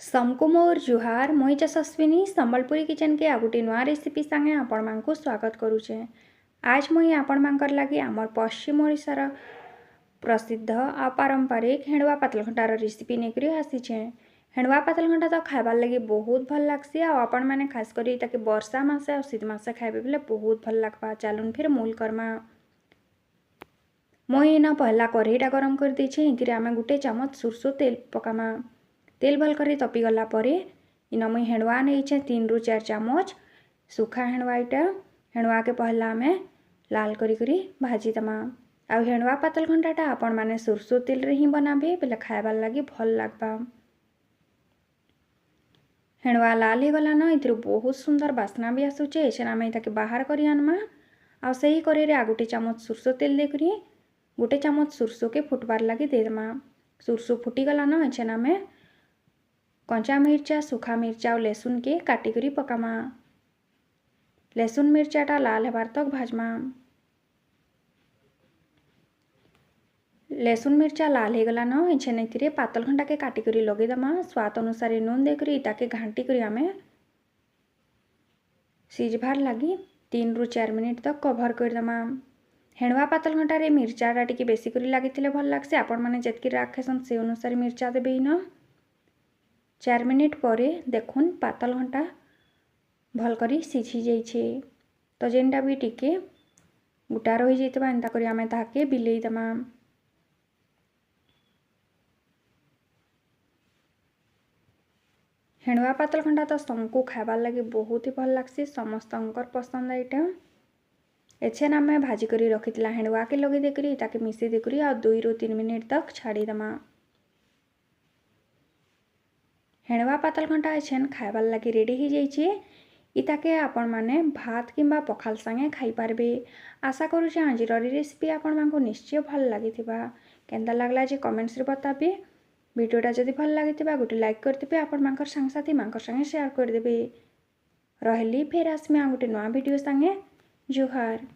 सबको मोर जुहार मुई यशस्विनी संबलपुरी किचन के आ गोटे नुआ रेसिपी संगे आपण मानकु स्वागत करुचे। आज मुई आपण मानकर लगी आमर पश्चिम ओडिशार प्रसिद्ध आ पारंपरिक हेणुआ पातलघंटार रेसिपी नेकरी आसीचे। हेणुआ पातलघंटा तो खाइबार लगी बहुत भल लागसी आ आपण माने खास करी ताके वर्षा मासे आ शीत मासे खाइबे बेले बहुत भल लागबा। चालुन फिर मूल करमा। मुई इना पहला कढ़ईटा गरम कर देछे। इथिरे आमे गोटे चामच सुरसो तेल पकामा। तेल भल कर तपी गला परे इन मुई हेणुआ नहीं 3 रु 4 चामच सुखा हेणुआ इटा हेणुआ के पहला आमे लाल करी करी भाजी दमा। आ हेणुआ पातल घंटाटा आपण माने सुरसो तेल रे ही बनाबे बेले खाइबार लगी भल लागबा। हेणुआ लाल हे गला न इथिरे बहुत सुंदर बास्ना भी आसुचे। एछन आमे ताके बाहर करी आनमा। आ सही करे रे आ गोटे चामच सुरसो तेल दे करी गोटे चामच सुरसो के फुटबार लगी दे दमा। सुरसो फुटी गला न एछन आमे कंचा मिर्चा सुखा मिर्चा और लहसुन के काटी करी पकामा। लहसुन मिर्चाटा लाल हेबार तक भाजमा। लहसुन मिर्चा लाल हे गला न एछन एथिरे पातल घंटा के काटी करी लगे दमा। स्वाद अनुसार नून दे करी ताके घांटी करी आमे सिझबार लगी 3 रु 4 मिनिट तक कभर कर दमा। हेणुआ पातल घंटा रे मिर्चाटा टिके बेसी करी लागिथिले भल लागसे। आपण माने जेतकी राखेसन से अनुसार मिर्चा देबे न। 4 मिनिट परे देखुन पातल घंटा भल करी सिझी जाइछे। तो जेनटा भी टिके गोटा रही जाइतबा एंता करी आमे ताके बिलेई दमा। हेणुआ पातल घंटा तो सबको खाइबार लगी बहुत ही भल लागसी। समस्तंकर पसंद आइटम। एछेन आमे भाजी करी रखितला हेणुआ के लगे देकरी ताके मिसी देकरी आ 2 रु 3 मिनिट तक छाड़ी दमा। हेणुआ पातल घंटा एछेन खाइबार लगी रेडी ही जाइछे। इताके आपण माने भात किंबा पखाल संगे खाई पारबे। आशा करूचे आजिर रेसिपी आपण मानकु निश्चय भल लागिथिबा। केंदा लागला जे कमेंट्स रे बताबे। वीडियोटा जदि भल लागिथिबा गोटे लाइक करदेबे। आपण मानकर साथी मानकर संगे शेयर कर देबे। रहली फिर आसमे आ गोटे नवा वीडियो संगे जुहार।